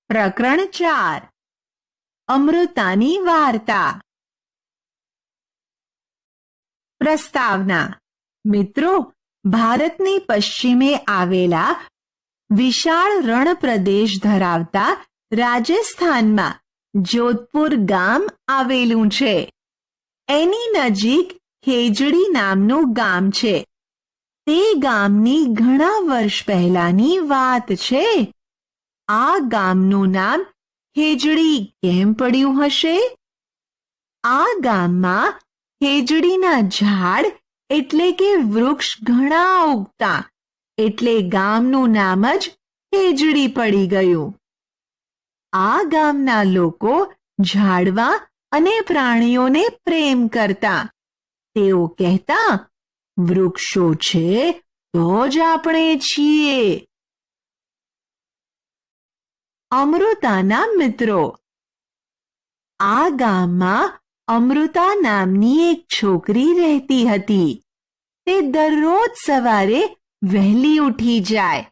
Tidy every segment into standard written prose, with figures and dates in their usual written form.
પ્રકરણ 4 અમૃતાની વાર્તા. પ્રસ્તાવના. મિત્રો, ભારતની પશ્ચિમે આવેલા વિશાળ રણ પ્રદેશ ધરાવતા રાજસ્થાનમાં જોધપુર ગામ આવેલું છે. એની નજીક ખેજડી નામનું ગામ છે. તે ગામની ઘણા વર્ષ પહેલાની વાત છે. આ ગામનું નામ ખેજડી કેમ પડ્યું હશે? આ ગામમાં ખેજડીના ઝાડ એટલે કે વૃક્ષ ઘણા ઉગતા, એટલે ગામનું નામ જ ખેજડી પડી ગયું. આ ગામના લોકો ઝાડવા અને પ્રાણીઓને પ્રેમ કરતા. તેઓ કહેતા, વૃક્ષો છે તો જ આપણે છીએ. અમૃતાના મિત્રો. આ ગામમાં અમૃતા નામની એક છોકરી રહેતી હતી. તે દરરોજ સવારે વહેલી ઉઠી જાય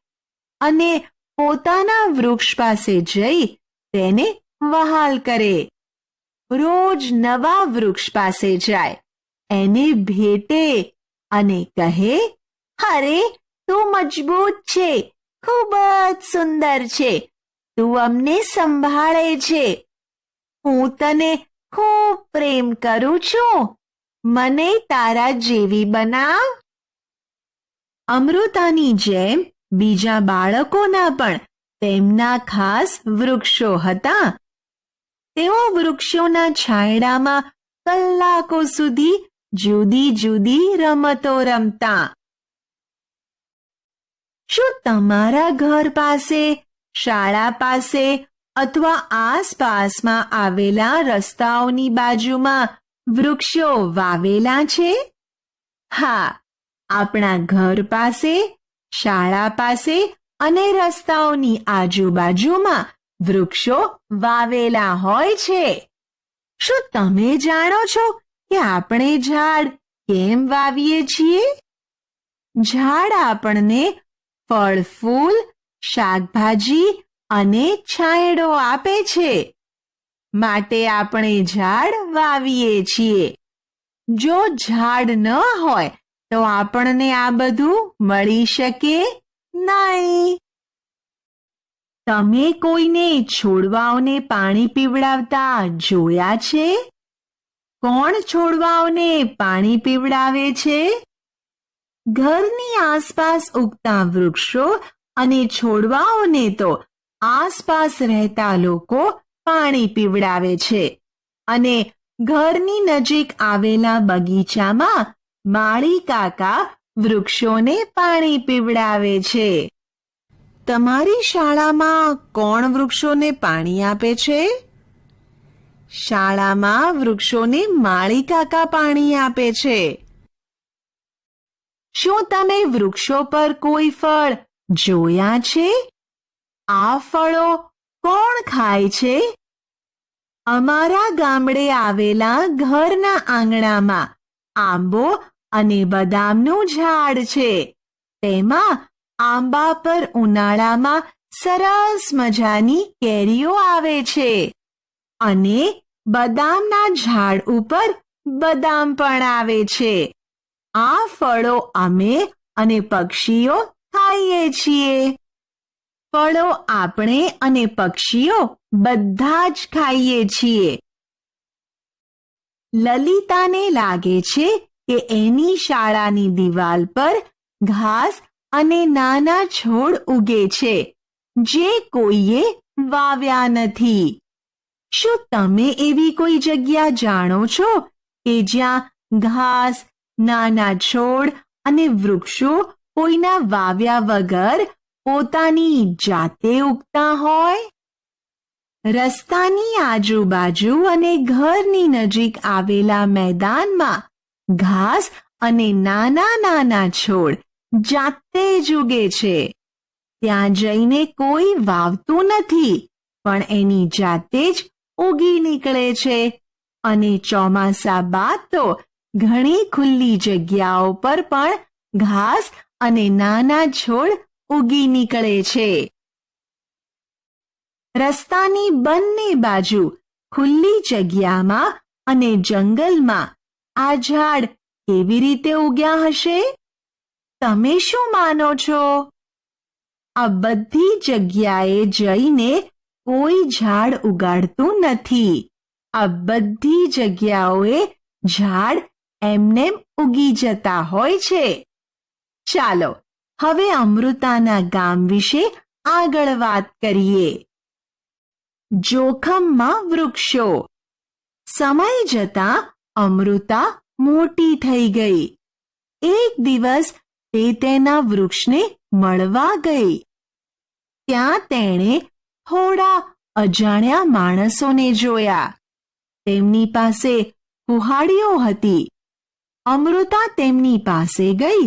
અને પોતાના વૃક્ષ પાસે જઈ તેને વહાલ કરે. રોજ નવા વૃક્ષ પાસે જાય, એને ભેટે અને કહે, અરે તું મજબૂત છે, ખૂબ જ સુંદર છે, તું અમને સંભાળે છે, હું તને ખૂબ પ્રેમ કરું છું, મને તારા જેવી બનાવ. અમૃતાની જેમ બીજા બાળકોના પણ તેમના ખાસ વૃક્ષો હતા. તેઓ વૃક્ષોના છાંયડામાં કલાકો સુધી જુદી જુદી રમતો રમતા. શું તમારા ઘર પાસે, શાળા પાસે અથવા આસપાસમાં આવેલા રસ્તાઓની બાજુમાં વૃક્ષો વાવેલા છે? હા, આપણા ઘર પાસે, શાળા પાસે અને રસ્તાઓની આજુબાજુમાં વૃક્ષો વાવેલા હોય છે. શું તમે જાણો છો કે આપણે ઝાડ કેમ વાવીએ છીએ? ઝાડ આપણને ફળ, ફૂલ, શાકભાજી અને છાંયડો આપે છે. માટે આપણે ઝાડ વાવીએ છીએ. જો ઝાડ ન હોય તો આપણને આ બધું મળી શકે નહીં. તમે કોઈને છોડવાઓને પાણી પીવડાવતા જોયા છે? કોણ છોડવાઓને પાણી પીવડાવે છે? ઘરની આસપાસ ઉગતા વૃક્ષો અને છોડવાઓને તો આસપાસ રહેતા લોકો પાણી પીવડાવે છે અને ઘરની નજીક આવેલા બગીચામાં માળી કાકા વૃક્ષોને પાણી પીવડાવે છે. તમારી શાળામાં કોણ વૃક્ષોને પાણી આપે છે? શાળામાં વૃક્ષોને માળી કાકા પાણી આપે છે. શું તમે વૃક્ષો પર કોઈ ફળ જોયા છે? આ ફળો કોણ ખાય છે? અમારા ગામડે આવેલા ઘરના આંગણામાં આંબો અને બદામનું ઝાડ છે. તેમાં આંબા પર ઉનાળામાં સરસ મજાની કેરીઓ આવે છે અને બદામના ઝાડ ઉપર બદામ પણ આવે છે. આ ફળો અમે અને પક્ષીઓ ખાઈએ છીએ. ફળો આપણે અને પક્ષીઓ બધા જ ખાઈએ છીએ. લલિતાને લાગે છે કે એની શાળાની દિવાલ પર ઘાસ અને નાના છોડ ઉગે છે જે કોઈએ વાવ્યા નથી. શું તમે એવી કોઈ જગ્યા જાણો છો કે જ્યાં ઘાસ, નાના છોડ અને વૃક્ષો કોઈના વાવ્યા વગર પોતાની જાતે ઉગતા હોય? રસ્તાની આજુબાજુ અને ઘરની નજીક આવેલા મેદાનમાં ઘાસ અને નાના નાના છોડ જાતે જ ઉગે છે. ત્યાં જઈને કોઈ વાવતું નથી, પણ એની જાતે જ ઉગી નીકળે છે અને ચોમાસા બાદ તો ઘણી ખુલ્લી જગ્યાઓ પર પણ ઘાસ અને નાના છોડ ઉગી નીકળે છે. રસ્તાની બંને બાજુ ખુલ્લી જગ્યામાં અને જંગલમાં આ ઝાડ કેવી રીતે ઉગ્યા હશે? તમે શું માનો છો? આ બધી જગ્યાએ જઈને કોઈ ઝાડ ઉગાડતું નથી. આ બધી જગ્યાઓએ ઝાડ એમનેમ ઉગી જતા હોય છે. ચાલો હવે અમૃતાના ગામ વિશે આગળ વાત કરીએ. જોખમમાં વૃક્ષો. સમય જતાં અમૃતા મોટી થઈ ગઈ. એક દિવસ તે તેના વૃક્ષને મળવા ગઈ. ત્યાં તેણે થોડા અજાણ્યા માણસોને જોયા. તેમની પાસે કુહાડીઓ હતી. અમૃતા તેમની પાસે ગઈ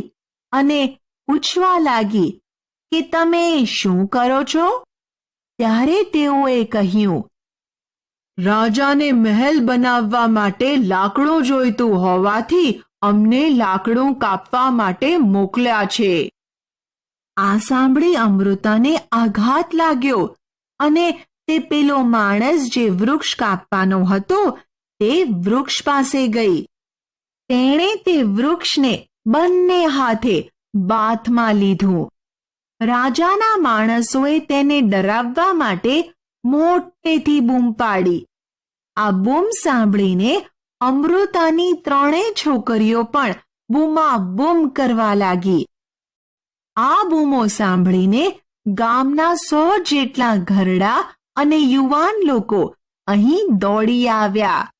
અને પૂછવા લાગી કે તમે શું કરો છો? ત્યારે તેઓએ કહ્યું, રાજાને મહેલ બનાવવા માટે લાકડું જોઈતું હોવાથી અમને લાકડું કાપવા માટે મોકલ્યા છે. આ સાંભળી અમૃતાને આઘાત લાગ્યો અને તે પેલો માણસ જે વૃક્ષ કાપવાનો હતો તે વૃક્ષ પાસે ગઈ. તેણે તે વૃક્ષને બંને હાથે બાથમાં લીધું. રાજાના માણસોએ તેને ડરાવવા માટે મોટેથી બૂમ પાડી. આ બૂમ સાંભળીને અમૃતાની ત્રણેય છોકરીઓ પણ બૂમાબૂમ કરવા લાગી. આ બૂમો સાંભળીને ગામના 100 જેટલા ઘરડા અને યુવાન લોકો અહીં દોડી આવ્યા.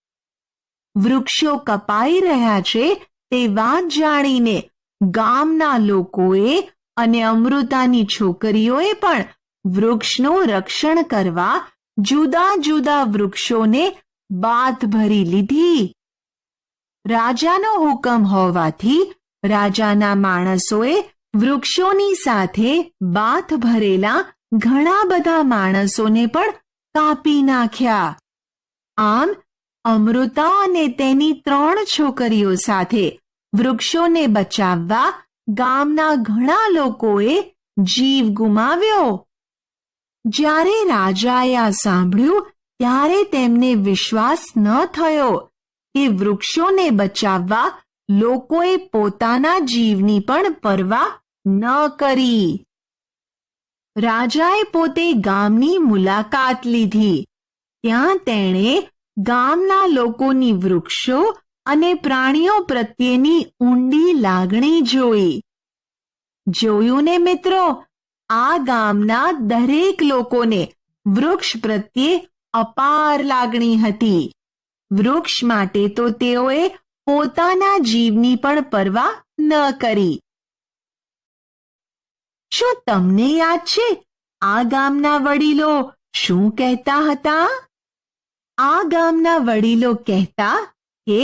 વૃક્ષો કપાઈ રહ્યા છે તે વાત જાણીને ગામના લોકોએ અને અમૃતાની છોકરીઓએ પણ વૃક્ષનું રક્ષણ કરવા જુદા જુદા વૃક્ષોને બાથ ભરી લીધી. રાજાનો હુકમ હોવાથી રાજાના માણસોએ વૃક્ષોની સાથે બાથ ભરેલા ઘણા બધા માણસોને પણ કાપી નાખ્યા. આમ અમૃતા અને તેની 3 છોકરીઓ સાથે વૃક્ષોને બચાવવા ગામના ઘણા લોકોએ જીવ ગુમાવ્યો. જ્યારે રાજાએ આ સાંભળ્યું ત્યારે તેમને વિશ્વાસ ન થયો કે વૃક્ષોને બચાવવા લોકોએ પોતાના જીવની પણ પરવા ન કરી. રાજાએ પોતે ગામની મુલાકાત લીધી. ત્યાં તેણે ગામના લોકોની વૃક્ષો અને પ્રાણીઓ પ્રત્યેની ઊંડી લાગણી જોઈ. જોયું ને મિત્રો, આ ગામના દરેક લોકોને વૃક્ષ પ્રત્યે અપાર લાગણી હતી. વૃક્ષ માટે તો તેઓએ પોતાના જીવની પણ પરવા ન કરી. શું તમને યાદ છે આ ગામના વડીલો શું કહેતા હતા? આ ગામના વડીલો કહેતા કે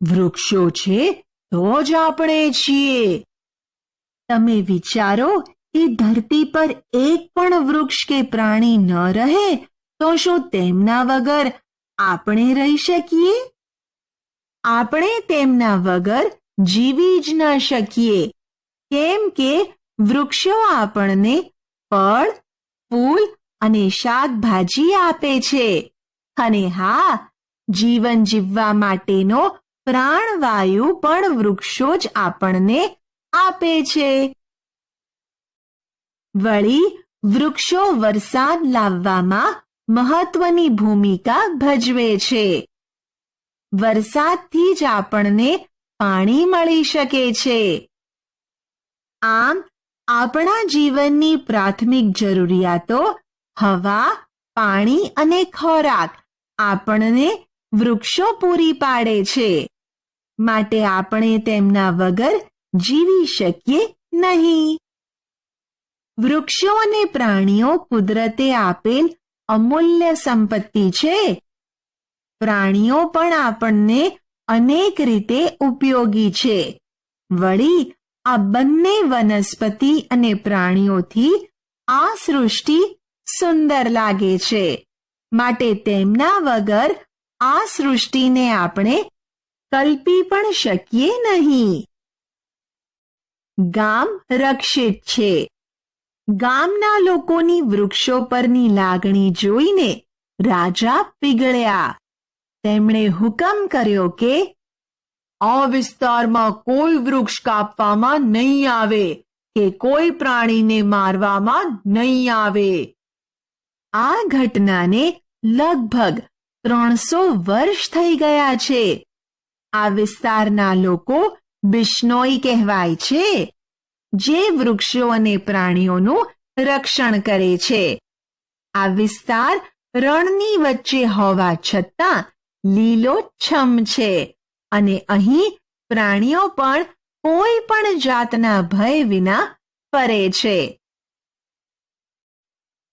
વૃક્ષો છે તો જ આપણે છીએ. તમે વિચારો કે ધરતી પર એક પણ વૃક્ષ કે પ્રાણી ન રહે તો શું તેમના વગર આપણે રહી શકીએ? આપણે તેમના વગર જીવી જ ન શકીએ, કેમ કે વૃક્ષો આપણને ફળ, ફૂલ અને શાકભાજી આપે છે. અને હા, જીવન જીવવા માટેનો પ્રાણવાયુ પણ વૃક્ષો જ આપણને આપે છે. વળી વૃક્ષો વરસાદ લાવવામાં મહત્વની ભૂમિકા ભજવે છે. વરસાદથી જ આપણને પાણી મળી શકે છે. આમ આપણા જીવનની પ્રાથમિક જરૂરિયાતો હવા, પાણી અને ખોરાક આપણને વૃક્ષો પૂરી પાડે છે. માટે આપણે તેમના વગર જીવી શકીએ નહીં. વૃક્ષો અને પ્રાણીઓ કુદરતે આપેલ અમૂલ્ય સંપત્તિ છે. પ્રાણીઓ પણ આપણને અનેક રીતે ઉપયોગી છે. વળી આ બંને વનસ્પતિ અને પ્રાણીઓથી આ સૃષ્ટિ સુંદર લાગે છે. માટે તેમના વગર આ સૃષ્ટિને આપણે કલ્પી પણ શકીએ નહીં. ગામ રક્ષિત છે. ગામના લોકોની વૃક્ષો પરની લાગણી જોઈને રાજા પીગળ્યા. તેમણે હુકમ કર્યો કે આ વિસ્તારમાં કોઈ વૃક્ષ કાપવામાં નહીં આવે કે કોઈ પ્રાણીને મારવામાં નહીં આવે. આ ઘટનાને લગભગ 300 વર્ષ થઈ ગયા છે. આ વિસ્તારના લોકો બિશ્નોઈ કહેવાય છે, જે વૃક્ષો અને પ્રાણીઓનું રક્ષણ કરે છે. આ વિસ્તાર રણની વચ્ચે હોવા છતાં લીલોછમ છે અને અહીં પ્રાણીઓ પણ કોઈ પણ જાતના ભય વિના ફરે છે.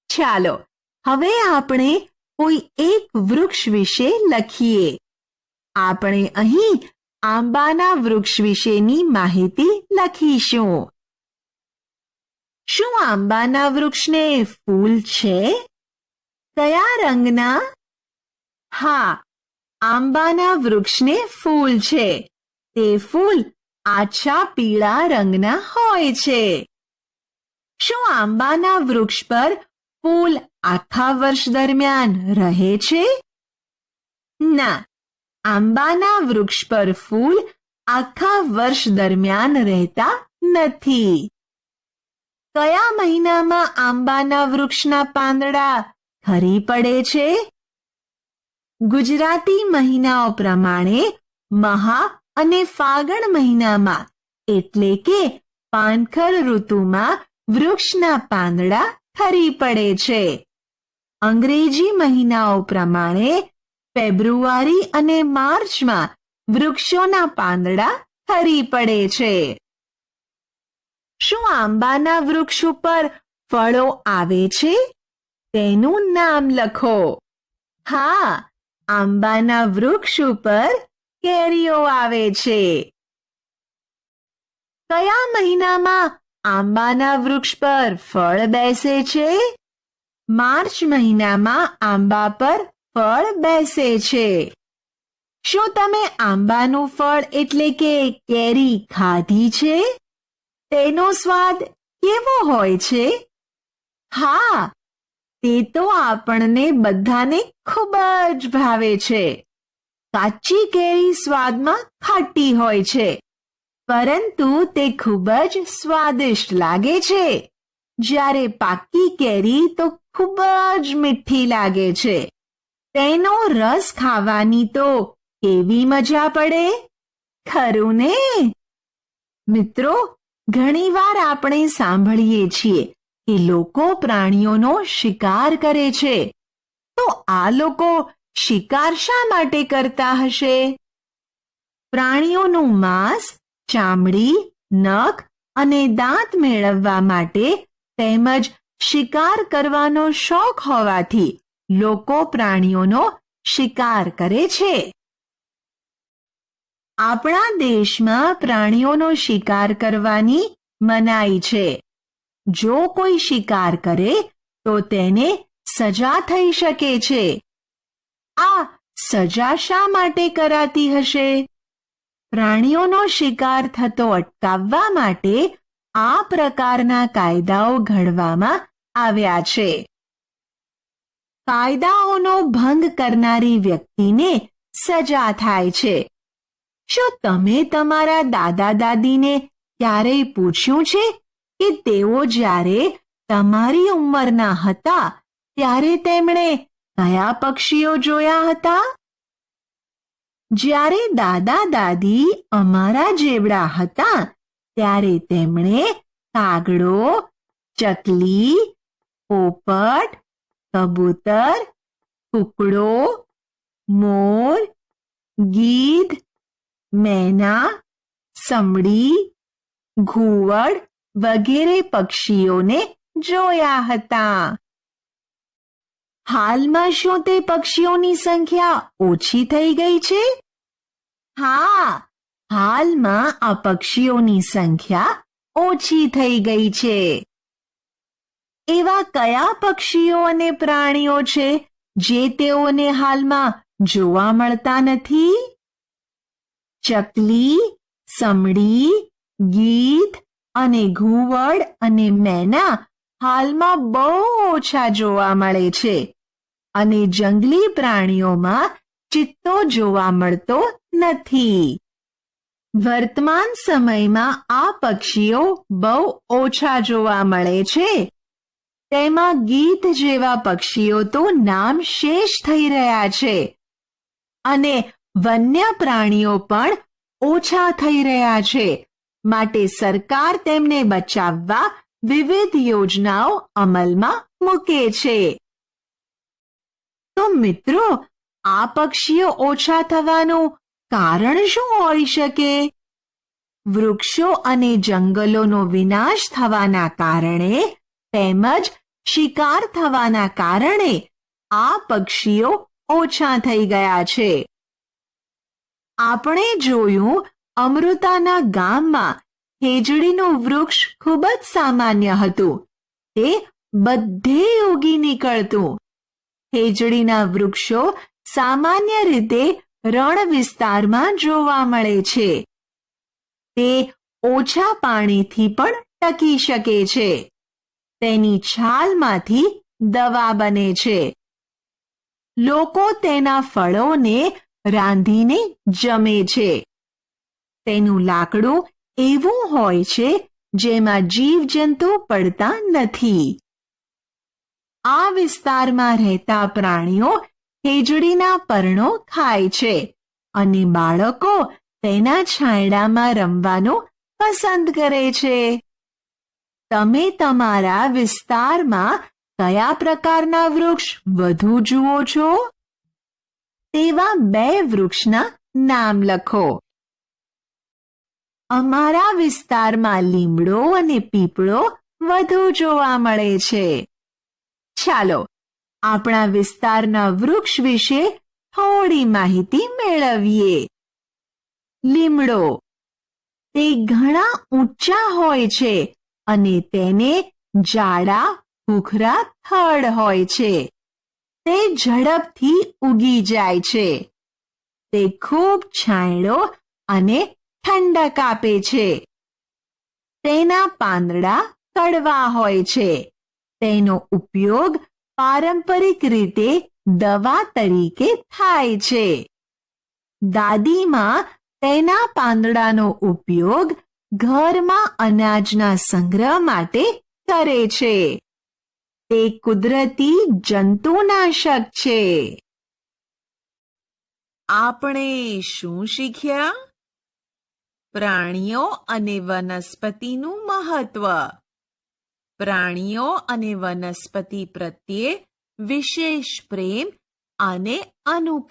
ચાલો હવે આપણે કોઈ એક વૃક્ષ વિશે લખીએ. આપણે અહીં આંબાના વૃક્ષ વિશેની માહિતી લખીશું. શું આંબાના વૃક્ષને ફૂલ છે? કયા રંગના? હા, આંબાના વૃક્ષને ફૂલ છે. તે ફૂલ આછા પીળા રંગના હોય છે. શું આંબાના વૃક્ષ પર ફૂલ આખા વર્ષ દરમિયાન રહે છે? ના, આંબાના વૃક્ષ પર ફૂલ આખા વર્ષ દરમિયાન રહેતા નથી. કયા મહિનામાં આંબાના વૃક્ષના પાંદડા ખરી પડે છે? ગુજરાતી મહિનાઓ પ્રમાણે મહા અને ફાગણ મહિનામાં, એટલે કે પાનખર ઋતુમાં વૃક્ષના પાંદડા ખરી પડે છે. અંગ્રેજી મહિનાઓ પ્રમાણે ફેબ્રુઆરી અને માર્ચમાં વૃક્ષોના પાંદડા ખરી પડે છે. શું આંબાના વૃક્ષ ઉપર ફળો આવે છે? તેનું નામ લખો. હા, આંબાના વૃક્ષ ઉપર કેરીઓ આવે છે. કયા મહિનામાં આંબાના વૃક્ષ પર ફળ બેસે છે? માર્ચ મહિનામાં આંબા પર ફળ બેસે છે. શું તમે આંબાનું ફળ એટલે કે કેરી ખાધી છે? તેનો સ્વાદ કેવો હોય છે? હા, તે તો આપણને બધાને ખૂબ જ ભાવે છે. કાચી કેરી સ્વાદમાં ખાટી હોય છે, પરંતુ તે ખૂબ જ સ્વાદિષ્ટ લાગે છે. જ્યારે પાકી કેરી તો ખૂબ જ મીઠી લાગે છે. તેનો રસ ખાવાની તો કેવી મજા પડે, ખરું ને? મિત્રો, ઘણીવાર આપણે સાંભળીએ છીએ કે લોકો પ્રાણીઓનો શિકાર કરે છે. તો આ લોકો શિકાર શા માટે કરતા હશે? પ્રાણીઓનું માંસ, ચામડી, નખ અને દાંત મેળવવા માટે તેમજ શિકાર કરવાનો શોખ હોવાથી લોકો પ્રાણીઓનો શિકાર કરે છે. આપણા દેશમાં પ્રાણીઓનો શિકાર કરવાની મનાઈ છે. જો કોઈ શિકાર કરે તો તેને સજા થઈ શકે છે. આ સજા શા માટે કરાતી હશે? પ્રાણીઓનો શિકાર થતો અટકાવવા માટે આ પ્રકારના કાયદાઓ ઘડવામાં આવ્યા છે. કાયદાઓનો ભંગ કરનારી વ્યક્તિને સજા થાય છે. શું તમે તમારા દાદા દાદીને ક્યારેય પૂછ્યું છે કે તેઓ જ્યારે તમારી ઉંમરના હતા ત્યારે તેમણે કયા પક્ષીઓ જોયા હતા? જ્યારે દાદા દાદી અમારા જેવડા હતા ત્યારે તેમણે કાગડો, ચકલી, પોપટ, કબૂતર, કુકડો, મોર, ગીધ, મેના, સમડી, ઘુવડ વગેરે પક્ષીઓને જોયા હતા. હાલમાં શું તે પક્ષીઓની સંખ્યા ઓછી થઈ ગઈ છે? હા, હાલમાં આ પક્ષીઓની સંખ્યા ઓછી થઈ ગઈ છે. એવા કયા પક્ષીઓ અને પ્રાણીઓ છે જે તેઓને હાલમાં જોવા મળતા નથી? ચકલી, સમડી, ગીધ અને ઘુવડ અને મેના હાલમાં બહુ ઓછા જોવા મળે છે અને જંગલી પ્રાણીઓમાં ચિત્તો જોવા મળતો નથી. વર્તમાન સમયમાં આ પક્ષીઓ બહુ ઓછા જોવા મળે છે. તેમાં ગીધ જેવા પક્ષીઓ તો નામ શેષ થઈ રહ્યા છે અને વન્ય પ્રાણીઓ પણ ઓછા થઈ રહ્યા છે. માટે સરકાર તેમને બચાવવા વિવિધ યોજનાઓ અમલમાં મૂકે છે. તો મિત્રો, આ પક્ષીઓ ઓછા થવાનું કારણ શું હોઈ શકે? વૃક્ષો અને જંગલોનો વિનાશ થવાના કારણે તેમજ શિકાર થવાના કારણે આ પક્ષીઓ ઓછા થઈ ગયા છે. આપણે જોયું, અમૃતાના ગામમાં ખેજડીનું વૃક્ષ ખૂબ જ સામાન્ય હતું. તે બધે ઉગી નીકળતું. ખેજડીના વૃક્ષો સામાન્ય રીતે રણ વિસ્તારમાં જોવા મળે છે. તે ઓછા પાણીથી પણ ટકી શકે છે. તેની છાલમાંથી દવા બને છે. લોકો તેના ફળોને રાંધીને જમે છે. તેનું લાકડું એવું હોય છે જેમાં જીવજંતુ પડતા નથી. આ વિસ્તારમાં રહેતા પ્રાણીઓ ખેજડીના પર્ણો ખાય છે અને બાળકો તેના છાંયડામાં રમવાનું પસંદ કરે છે. તમે તમારા વિસ્તારમાં કયા પ્રકારના વૃક્ષ વધુ જુઓ છો? તેવા 2 વૃક્ષના નામ લખો. અમારા વિસ્તારમાં લીમડો અને પીપળો વધુ જોવા મળે છે. ચાલો, આપણા વિસ્તારના વૃક્ષ વિશે થોડી માહિતી મેળવીએ. લીમડો. તે ઘણા ઊંચા હોય છે અને તેને જાડા ભૂખરા થડ હોય છે. તે ઝડપથી ઉગી જાય છે. તે ખૂબ છાંયડો અને ઠંડક આપે છે. તેના પાંદડા કડવા હોય છે. તેનો ઉપયોગ પારંપરિક રીતે દવા તરીકે થાય છે. દાદીમાં તેના પાંદડાનો ઉપયોગ ઘરમાં અનાજના સંગ્રહ માટે કરે છે. તે કુદરતી જંતુનાશક છે. આપણે શું શીખ્યા? પ્રાણીઓ અને વનસ્પતિનું મહત્વ. પ્રાણીઓ અને વનસ્પતિ પ્રત્યે વિશેષ પ્રેમ અને અનુકંપા